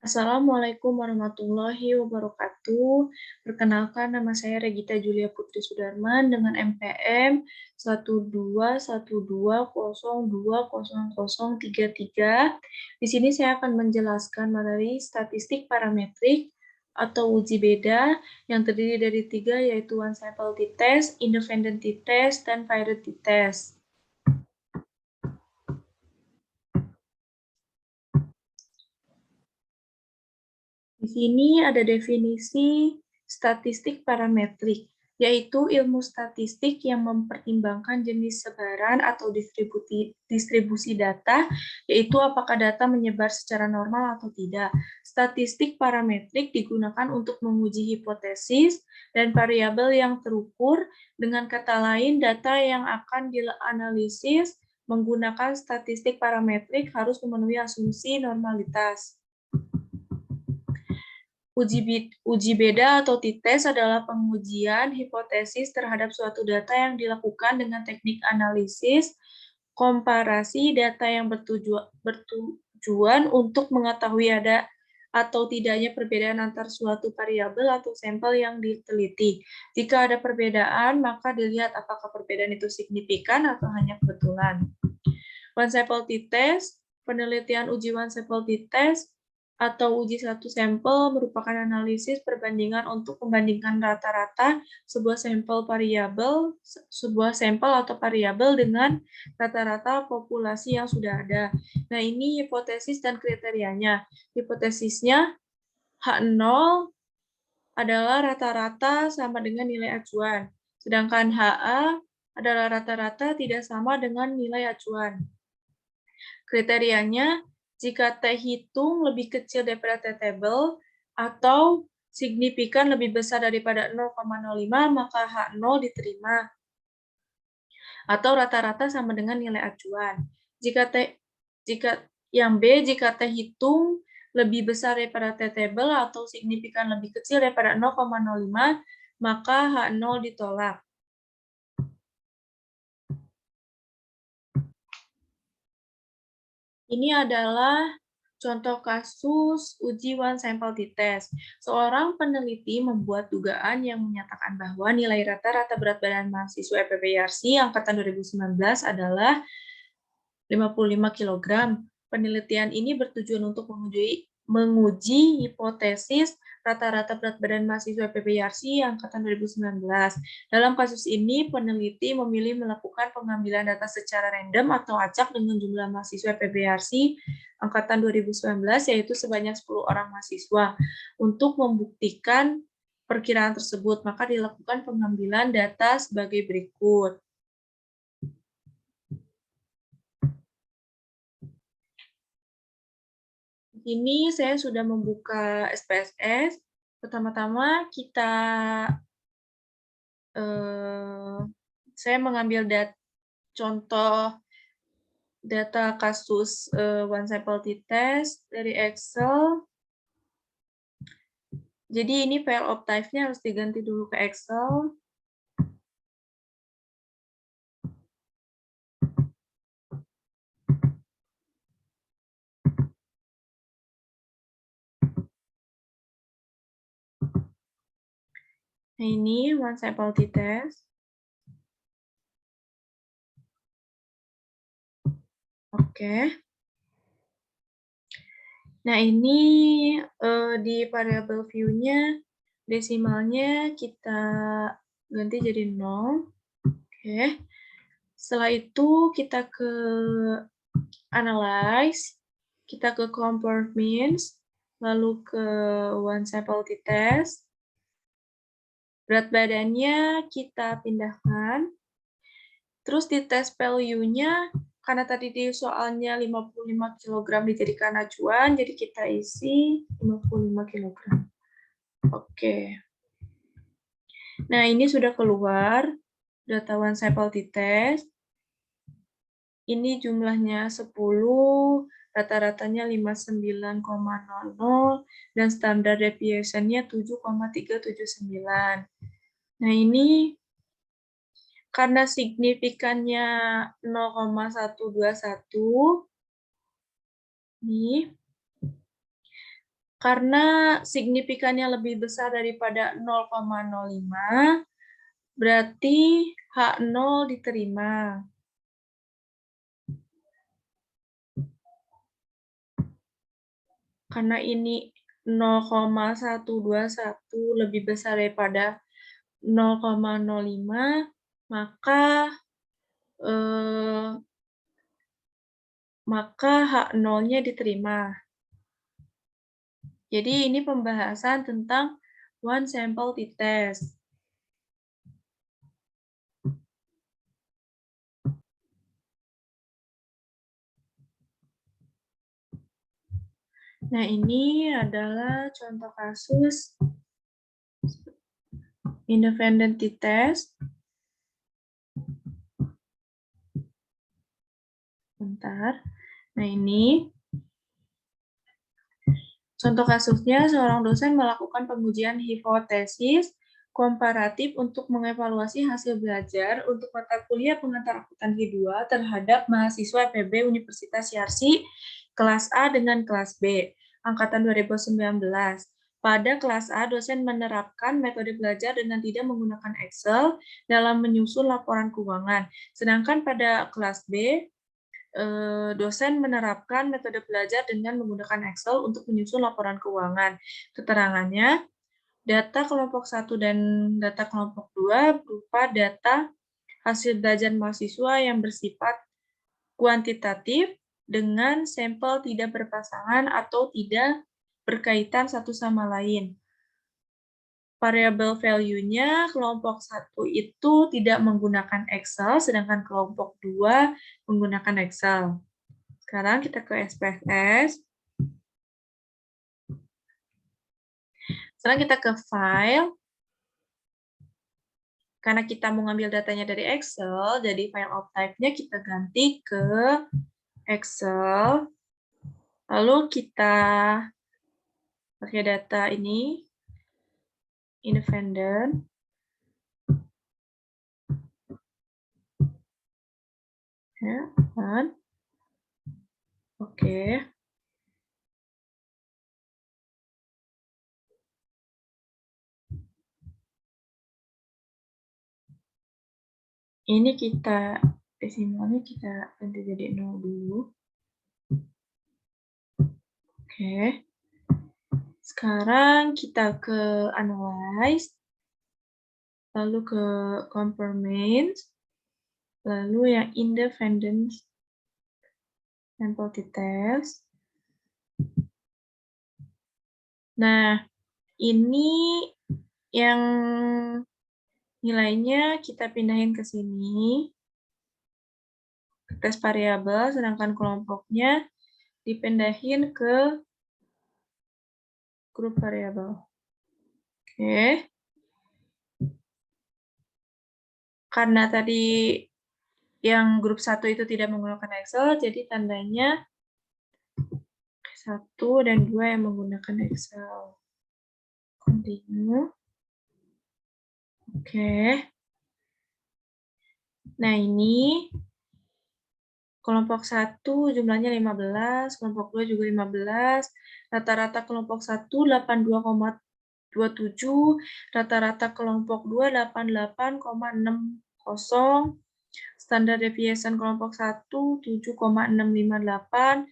Assalamualaikum warahmatullahi wabarakatuh. Perkenalkan, nama saya Regita Julia Putri Sudarman dengan NPM 121202033. Di sini saya akan menjelaskan materi statistik parametrik atau uji beda yang terdiri dari 3, yaitu one sample t-test, independent t-test, dan paired t-test. Di sini ada definisi statistik parametrik, yaitu ilmu statistik yang mempertimbangkan jenis sebaran atau distribusi data, yaitu apakah data menyebar secara normal atau tidak. Statistik parametrik digunakan untuk menguji hipotesis dan variabel yang terukur. Dengan kata lain, data yang akan dianalisis menggunakan statistik parametrik harus memenuhi asumsi normalitas. Uji beda atau t-test adalah pengujian hipotesis terhadap suatu data yang dilakukan dengan teknik analisis komparasi data yang bertujuan untuk mengetahui ada atau tidaknya perbedaan antar suatu variabel atau sampel yang diteliti. Jika ada perbedaan, maka dilihat apakah perbedaan itu signifikan atau hanya kebetulan. One sample t-test, penelitian uji one sample t-test atau uji satu sampel merupakan analisis perbandingan untuk membandingkan rata-rata sebuah sampel atau variabel dengan rata-rata populasi yang sudah ada. Nah, ini hipotesis dan kriterianya. Hipotesisnya H0 adalah rata-rata sama dengan nilai acuan, sedangkan HA adalah rata-rata tidak sama dengan nilai acuan. Kriterianya, jika T hitung lebih kecil daripada T table atau signifikan lebih besar daripada 0,05, maka H0 diterima. Atau rata-rata sama dengan nilai acuan. Jika T hitung lebih besar daripada T table atau signifikan lebih kecil daripada 0,05, maka H0 ditolak. Ini adalah contoh kasus uji one sample t-test. Seorang peneliti membuat dugaan yang menyatakan bahwa nilai rata-rata berat badan mahasiswa EPPYRC angkatan 2019 adalah 55 kg. Penelitian ini bertujuan untuk menguji hipotesis rata-rata berat badan mahasiswa PPYRC angkatan 2019. Dalam kasus ini, peneliti memilih melakukan pengambilan data secara random atau acak dengan jumlah mahasiswa PPYRC angkatan 2019, yaitu sebanyak 10 orang mahasiswa. Untuk membuktikan perkiraan tersebut, maka dilakukan pengambilan data sebagai berikut. Ini saya sudah membuka SPSS. Pertama-tama saya mengambil contoh data kasus one sample t-test dari Excel. Jadi ini file of type-nya harus diganti dulu ke Excel. Nah, ini one sample t-test. Oke. Nah, ini di variable view-nya desimalnya kita ganti jadi 0. Oke. Setelah itu kita ke analyze, kita ke compare means, lalu ke one sample t-test. Berat badannya kita pindahkan. Terus di test value-nya, karena tadi di soalnya 55 kg dijadikan acuan, jadi kita isi 55 kg. Oke. Nah, ini sudah keluar data one sample t-test. Ini jumlahnya 10, rata-ratanya 59,00, dan standar deviation-nya 7,379. Nah, ini karena signifikannya 0,121, nih, Karena signifikannya lebih besar daripada 0,05, berarti H0 diterima. Karena ini 0,121 lebih besar daripada 0,05, maka H0-nya diterima. Jadi ini pembahasan tentang one sample t-test. Nah, ini adalah contoh kasus independent t-test. Bentar. Nah, ini contoh kasusnya, seorang dosen melakukan pengujian hipotesis komparatif untuk mengevaluasi hasil belajar untuk mata kuliah pengantar akuntansi 2 terhadap mahasiswa PB Universitas Yarsi kelas A dengan kelas B, angkatan 2019. Pada kelas A, dosen menerapkan metode belajar dengan tidak menggunakan Excel dalam menyusun laporan keuangan. Sedangkan pada kelas B, dosen menerapkan metode belajar dengan menggunakan Excel untuk menyusun laporan keuangan. Keterangannya, data kelompok 1 dan data kelompok 2 berupa data hasil belajar mahasiswa yang bersifat kuantitatif dengan sampel tidak berpasangan atau tidak berkaitan satu sama lain. Variable value-nya kelompok 1 itu tidak menggunakan Excel, sedangkan kelompok 2 menggunakan Excel. Sekarang kita ke SPSS. Sekarang kita ke file. Karena kita mau ngambil datanya dari Excel, jadi file of type-nya kita ganti ke Excel. Lalu kita pakai data ini, independent. Ya, kan? Oke. Ini kita, desimalnya kita ganti jadi 0 dulu. Oke. Sekarang kita ke analyze, lalu ke conformance, lalu yang independent sample t-test. Nah, ini yang nilainya kita pindahin ke sini, ke tes variabel, sedangkan kelompoknya dipindahin ke grup variabel. Oke. Karena tadi yang grup 1 itu tidak menggunakan Excel, jadi tandanya 1 dan 2 yang menggunakan Excel. Continue. Oke. Nah, ini kelompok 1 jumlahnya 15, kelompok 2 juga 15, rata-rata kelompok 1 82,27, rata-rata kelompok 2 88,60, standar deviation kelompok 1 7,658,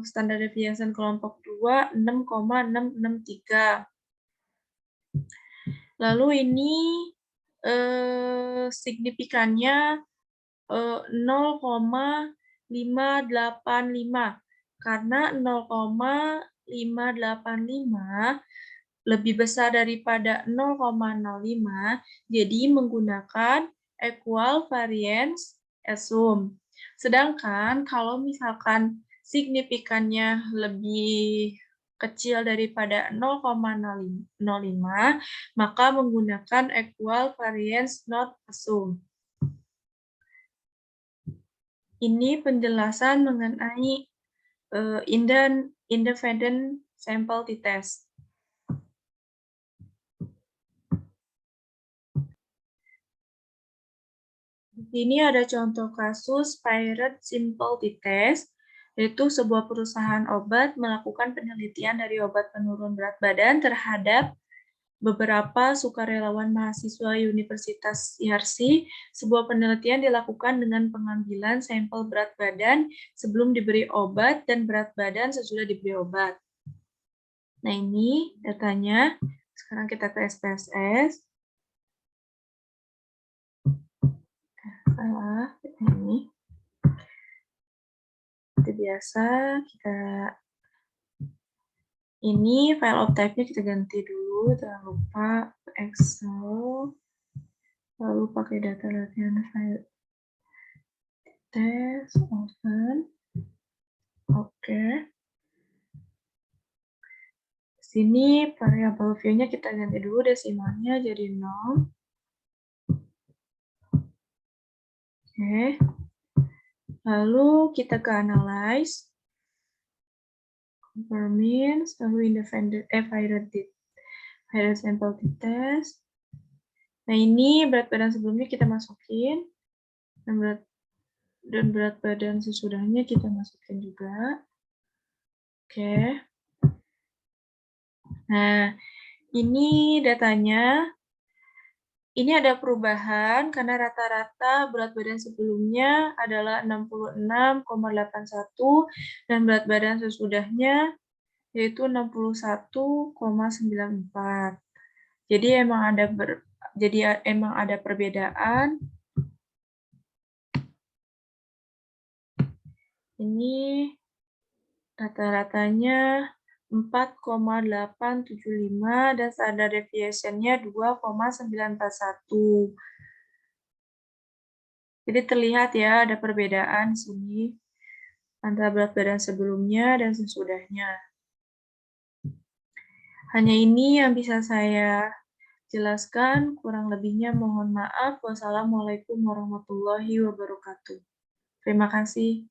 standar deviation kelompok 2 6,663. Lalu ini signifikannya 0,585 karena 0,585 lebih besar daripada 0,05, jadi menggunakan equal variance assume. Sedangkan kalau misalkan signifikannya lebih kecil daripada 0,05, maka menggunakan equal variance not assume. Ini penjelasan mengenai independent sample t-test. Ini ada contoh kasus Pirate simple t-test. yaitu sebuah perusahaan obat melakukan penelitian dari obat penurun berat badan terhadap beberapa sukarelawan mahasiswa Universitas IHARSI. Sebuah penelitian dilakukan dengan pengambilan sampel berat badan sebelum diberi obat dan berat badan sesudah diberi obat. Nah, ini datanya. Sekarang kita ke SPSS. Ini. Seperti biasa, ini file of type-nya kita ganti dulu, jangan lupa Excel, lalu pakai data latihan file test, open, oke. Sini variabel view-nya kita ganti dulu desimalnya jadi 0. Oke. Lalu kita ke analyze, confirming, lalu independent viral sample test. Nah, ini berat badan sebelumnya kita masukin, dan berat badan sesudahnya kita masukin juga. Oke. Nah, ini datanya. Ini ada perubahan karena rata-rata berat badan sebelumnya adalah 66,81 dan berat badan sesudahnya yaitu 61,94. Jadi emang ada perbedaan. Ini rata-ratanya 4,875 dan standar deviation-nya 2,941. Jadi terlihat ya ada perbedaan di sini antara berat badan sebelumnya dan sesudahnya. Hanya ini yang bisa saya jelaskan, kurang lebihnya mohon maaf. Wassalamualaikum warahmatullahi wabarakatuh. Terima kasih.